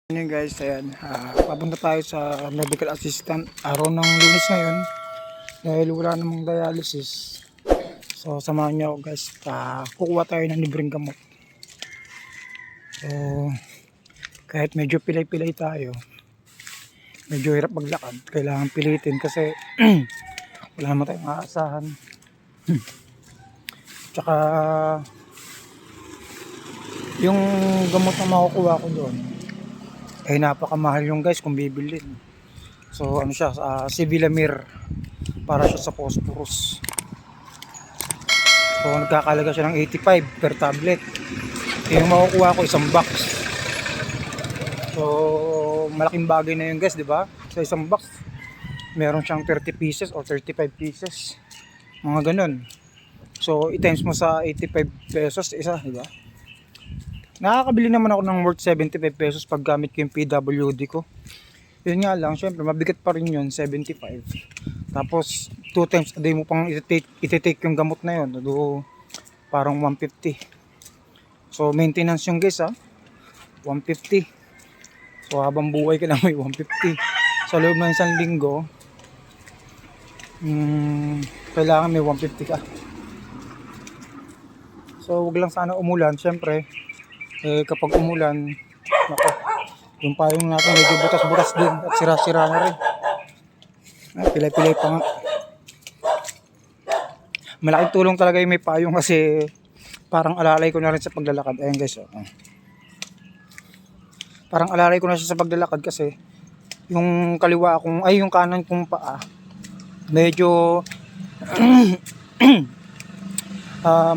Ngayon guys, ayan, papunta tayo sa medical assistant araw ng Lunes ngayon dahil wala namang dialysis. So samahan niyo ako guys, kukuha tayo ng libreng gamot. So kahit medyo pilay-pilay tayo, medyo hirap maglakad, kailangan pilitin kasi wala naman tayong aasahan. Tsaka yung gamot na makukuha ko doon ay napakamahal yung guys kung bibilin. So ano siya, Sivilamir, para siya sa phosphorus. So nagkakalaga siya ng 85 per tablet. Yung makukuha ko isang box. So malaking bagay na yun guys, di ba? Sa isang box meron siyang 30 pieces or 35 pieces, mga ganun. So i-times mo sa 85 pesos isa, di ba? Nakakabili naman ako ng worth 75 pesos pag gamit ko yung PWD ko. Yun nga lang, syempre mabigat pa rin yun, 75. Tapos 2 times a day mo pang iti-take yung gamot na yun, parang 150. So maintenance yung guys 150. So habang buhay ka na may 150 sa loob ng isang linggo. Kailangan may 150 ka. So wag lang sana umulan, syempre. Kapag umulan, nako, yung payong natin medyo butas-butas din at sira-sira na rin. Pilay-pilay pa nga. Malaking tulong talaga yung may payong kasi parang alalay ko na rin sa paglalakad. Ayan guys, parang alalay ko na siya sa paglalakad kasi yung kaliwa kong, yung kanan kong paa medyo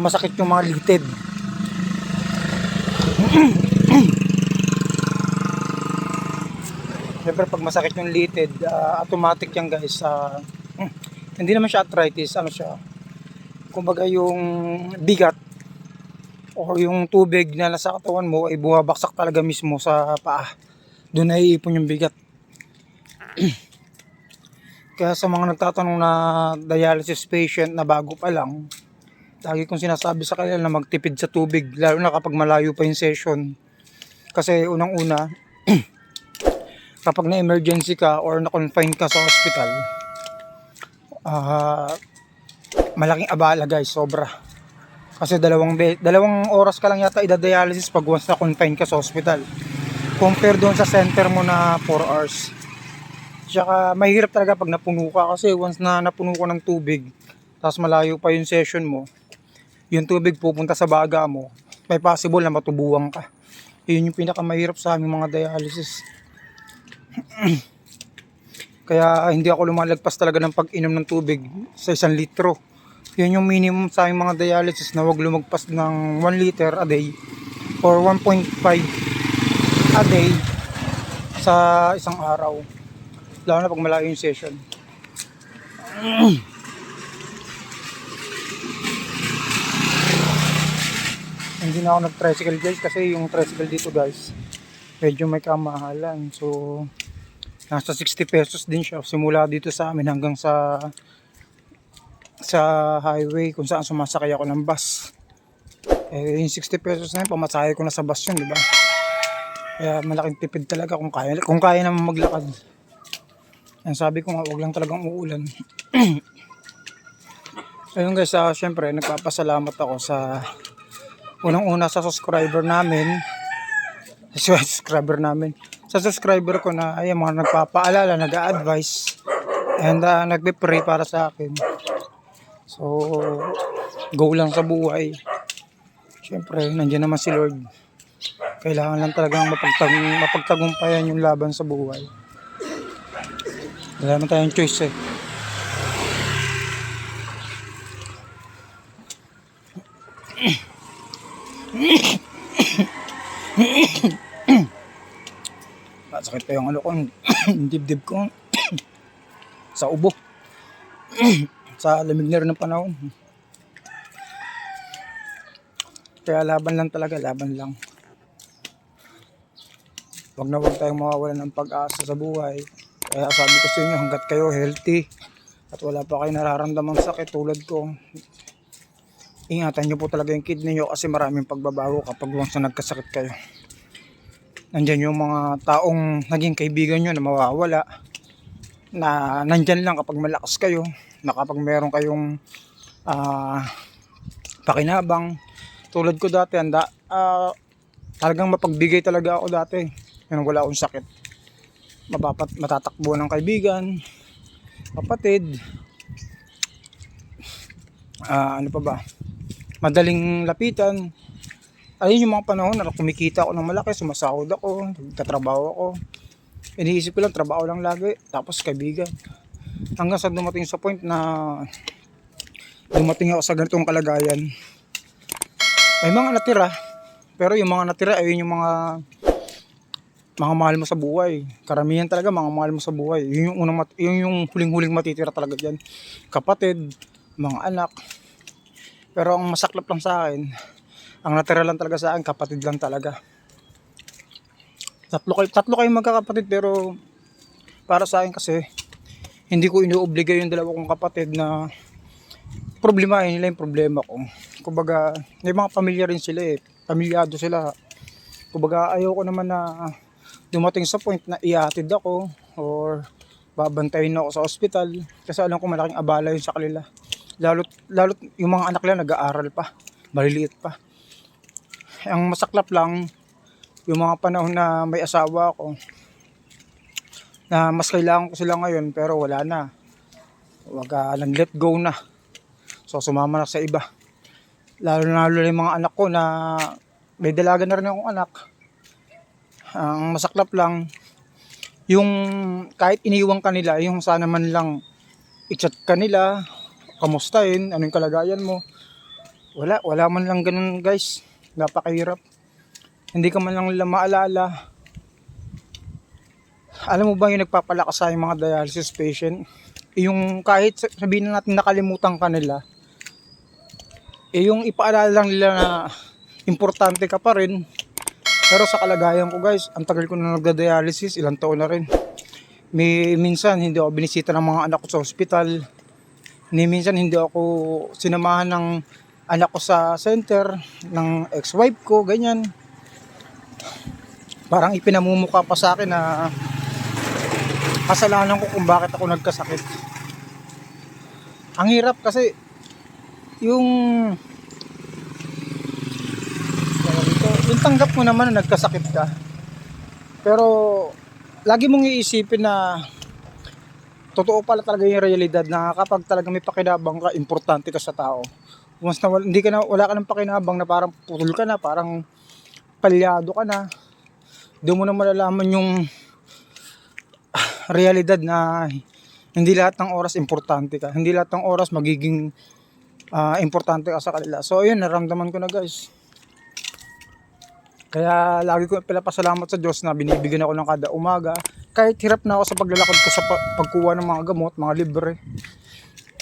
masakit yung mga litid. Siyempre pag masakit yung litid, automatic yan guys. Hindi naman siya arthritis, ano siya, kumbaga yung bigat o yung tubig na nasa katawan mo ay bumabaksak talaga mismo sa paa. Doon ay ipon yung bigat. Kaya sa mga nagtatanong na dialysis patient na bago pa lang, lagi kong sinasabi sa kanila na magtipid sa tubig, lalo na kapag malayo pa yung session. Kasi unang-una, kapag na-emergency ka or na-confine ka sa hospital, malaking abala guys, sobra. Kasi dalawang oras ka lang yata ida-dialysis pag once na-confine ka sa hospital. Compare doon sa center mo na 4 hours. Tsaka mahirap talaga pag napuno ka kasi once na napuno ka ng tubig, tapos malayo pa yung session mo, yung tubig pupunta sa baga mo, may possible na matubuhan ka. Yun yung pinakamahirap sa aming mga dialysis. Kaya hindi ako lumalagpas talaga ng pag-inom ng tubig sa 1 litro. Yun yung minimum sa aming mga dialysis, na wag lumagpas ng 1 liter a day or 1.5 a day sa isang araw, lalo na pag malayo yung session. Hindi na ako nag-tricycle guys kasi yung tricycle dito guys medyo may kamahalan. So nasa 60 pesos din siya simula dito sa amin hanggang sa highway kung saan sumasakay ako ng bus. Yung 60 pesos na yun, pamasahe ko na sa bus yun, di ba? Kaya malaking tipid talaga kung kaya naman maglakad. Yan, sabi ko nga, wag lang talagang uulan. Ayun guys, syempre nagpapasalamat ako sa unang-una sa subscriber ko na ay mga nagpapaalala, nag-a-advise and nagpe-pray para sa akin. So go lang sa buhay. Syempre nandiyan naman si Lord. Kailangan lang talagang mapagtagumpayan yung laban sa buhay. Wala naman tayong choice sakit pa yung ko, dibdib ko sa ubo sa lamig na rin ng panahon. Kaya laban lang talaga, laban lang. Wag na wag tayong mawawalan ng pag-asa sa buhay. Kaya sabi ko sa inyo, hanggat kayo healthy at wala pa kayo nararamdamang sakit tulad ko, ingatan nyo po talaga yung kidney nyo kasi maraming pagbabago kapag once na nagkasakit kayo. Nandyan yung mga taong naging kaibigan nyo na mawawala, na nandyan lang kapag malakas kayo, na kapag meron kayong ah, pakinabang. Tulad ko dati, talagang mapagbigay talaga ako dati. Yung wala akong sakit. Matatakbo ng kaibigan, kapatid, ano pa ba? Madaling lapitan. Ayun yung mga panahon na kumikita ako ng malaki, sumasahod ako, nagtatrabaho ako. Iniisip ko lang, trabaho lang lagi, tapos kaibigan. Hanggang sa dumating sa point na dumating ako sa ganitong kalagayan. May mga natira, pero yung mga natira ayun yung mga mahal mo sa buhay. Karamihan talaga mga mahal mo sa buhay. Yun yung yun yung huling-huling matitira talaga diyan. Kapatid, mga anak. Pero ang masaklap lang sa akin, ang natira lang talaga sa akin, kapatid lang talaga. Tatlo kayo magkakapatid, pero para sa akin kasi hindi ko inuobliga yung dalawa kong kapatid na problemahin nila yung problema ko. Kumbaga, may mga pamilya rin sila eh. Pamilyado sila. Kumbaga, ayaw ko naman na dumating sa point na ihatid ako or babantayin ako sa ospital kasi alam ko malaking abala yun sa kanila. Lalo't yung mga anak nila nag-aaral pa, maliliit pa. Ang masaklap lang, yung mga panahon na may asawa ako, na mas kailangan ko sila ngayon pero wala na. Nag-let go na. So sumama na sa iba. Lalo na yung mga anak ko na may dalaga na rin akong anak. Ang masaklap lang, yung kahit iniwan kanila, yung sana man lang i-chat kanila, kamustahin, anong kalagayan mo. Wala man lang ganun guys. Napakahirap. Hindi ka man lang nila maalala. Alam mo ba yung nagpapalakas sa yung mga dialysis patient? Yung kahit sabihin na natin nakalimutan ka nila, yung ipaalala lang nila na importante ka pa rin. Pero sa kalagayan ko guys, ang tagal ko na nagda-dialysis, ilang taon na rin. Minsan hindi ako binisita ng mga anak ko sa ospital. Minsan hindi ako sinamahan ng anak ko sa center, ng ex-wife ko, ganyan. Parang ipinamumukha pa sa akin na kasalanan ko kung bakit ako nagkasakit. Ang hirap kasi yung tanggap mo naman na nagkasakit ka. Pero lagi mong iisipin na totoo pala talaga yung realidad na kapag talaga may pakinabang ka, importante ka sa tao. Once na wala ka ng pakinabang na parang putol ka na, parang palyado ka na, doon mo na malalaman yung realidad na hindi lahat ng oras importante ka. Hindi lahat ng oras magiging importante ka sa kanila. So ayun, naramdaman ko na guys. Kaya lagi ko pinapasalamat sa Diyos na binibigyan ako ng kada umaga. Kahit hirap na ako sa paglalakad ko sa pagkuha ng mga gamot, mga libre.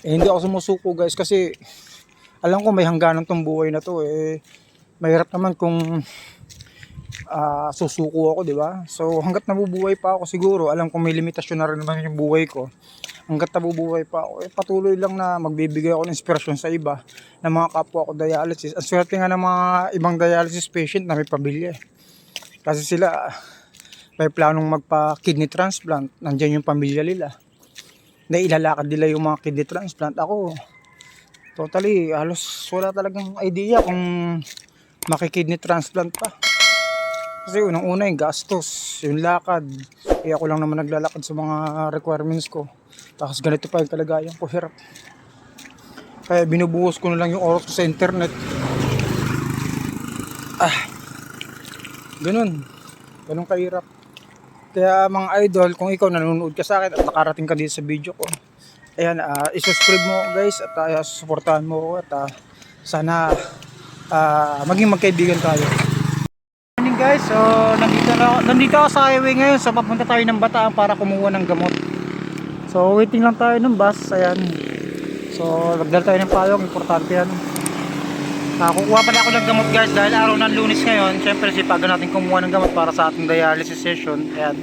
Hindi ako sumusuko guys kasi alam ko may hangganan tong buhay na to eh. Mahirap naman kung susuko ako, di ba? So hangga't nabubuhay pa ako siguro, alam ko may limitasyon na rin naman yung buhay ko. Hangga't nabubuhay pa ako, patuloy lang na magbibigay ako ng inspirasyon sa iba ng mga kapwa ko dialysis. Ang swerte nga ng mga ibang dialysis patient na may pamilya. Kasi sila may planong magpa-kidney transplant, nandiyan yung pamilya nila. Na ilalakad nila yung mga kidney transplant. Ako, totally, halos wala talagang idea kung makikidney transplant pa. Kasi unang-una yung gastos, yung lakad. Ako lang naman naglalakad sa mga requirements ko. Tapos ganito pa yung kalagayan ko, hirap. Kaya binubuhos ko na lang yung oras ko sa internet. Ganun kahirap. Kaya mga idol, kung ikaw nanonood ka sa akin at nakarating ka dito sa video ko, ayan, isubscribe mo guys at suportahan mo ko at sana maging magkaibigan tayo. Morning guys, so nandito ako sa highway ngayon, so papunta tayo ng Bataan para kumuha ng gamot. So waiting lang tayo ng bus, ayan. So nagdala tayo ng payong, importante yan. Kukuha pa na ako ng gamot guys dahil araw ng Lunes ngayon. Siyempre sipagan natin kumuha ng gamot para sa ating dialysis session. Ayan.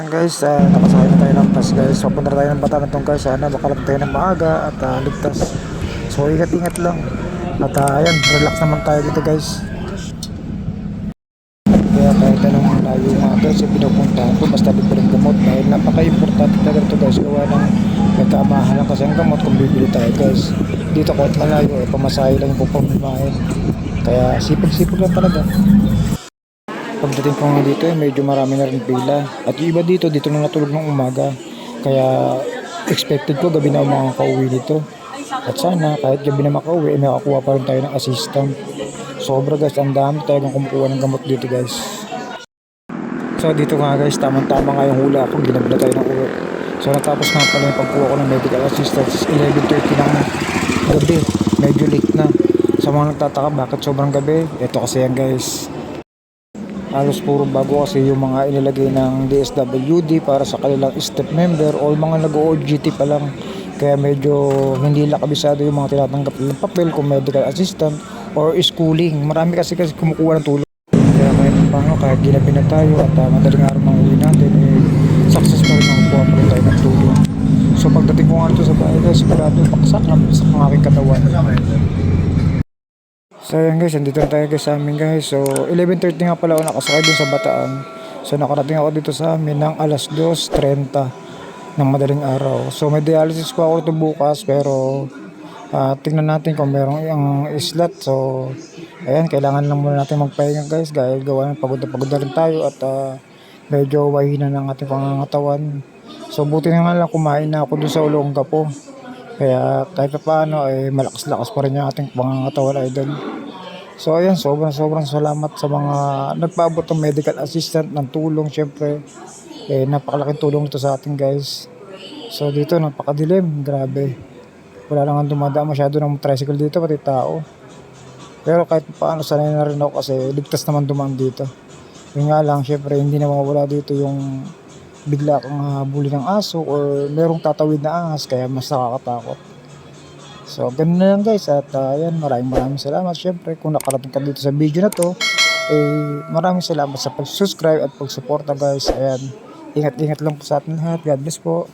Ayan guys, nakasakay na tayo ng bus guys. So punta tayo ng Bataan itong guys. Sana makalapit tayo ng maaga at ligtas. So ingat-ingat lang. At ayan, relax naman tayo dito guys. Kaya kahit anong guys yung pinupuntahan ko basta libre ng gamot dahil napaka-importante talaga ito guys gawa ng nagkamahalan kasi ang gamot kung bibili tayo guys dito kahit malayo pamasahe lang yung pupamimahin kaya sipag-sipag lang talaga. Pagdating ko nga dito medyo marami na rin pila at yung iba dito na natulog ng umaga kaya expected ko gabi na makakauwi dito at sana kahit gabi na makauwi makakuha pa rin tayo ng assistant. Sobra guys, ang dami talagang kumukuha ng gamot dito guys. So dito nga guys, tamang-tama nga yung hula ko, ginab na tayo ng uwi. So natapos nga pala yung pagkuha ko ng medical assistance 11:30 ng gabi, medyo late na. Sa mga nagtataka bakit sobrang gabi, ito kasi yan guys. Halos puro bago kasi yung mga inilagay ng DSWD para sa kanilang step member o mga nag-OJT pa lang. Kaya medyo hindi lang kabisado yung mga tinatanggap ng papel kung medical assistant or schooling. Marami kasi kumukuha ng tulong. Kaya kahit paano, kahit ginabi na tayo at madaling araw ng uwi natin, success pa rin nakukuha pa rin tayo ng tulong. So pagdating ko nga ito sa bahay guys, sigurado paksak ng aking katawan. So ayan guys, andito na tayo guys sa amin guys. So 11:30 nga pala ako nakasakay dun sa Bataan. So nakarating ako dito sa amin ng alas 2:30 ng madaling araw. So may dialysis pa ako ito bukas pero tingnan natin kung merong yung slot. So ayan, kailangan lang muna natin magpahinga guys dahil gawa ng pagod na rin tayo at medyo wahina ng ating pangangatawan. So buti na nga lang kumain na ako doon sa Olongapo. Kaya kahit pa paano malakas-lakas pa rin yung ating pangangatawan idol. So ayan, sobrang salamat sa mga nagpaabot ng medical assistant ng tulong syempre. Napakalaking tulong ito sa ating guys. So dito napakadilim, grabe. Wala lang ang dumadaan masyado ng tricycle dito pati tao. Pero kahit paano sanay na rin ako kasi ligtas naman dumaan dito. Yun nga lang syempre hindi na mawala dito yung bigla kang habulin ng aso or merong tatawid na ahas kaya mas nakakatakot. So ganun na lang guys at ayan, maraming salamat syempre kung nakarating ka dito sa video na to. Maraming salamat sa pag-subscribe at pag-suporta guys. Ayan, ingat-ingat lang po sa atin lahat. God bless po.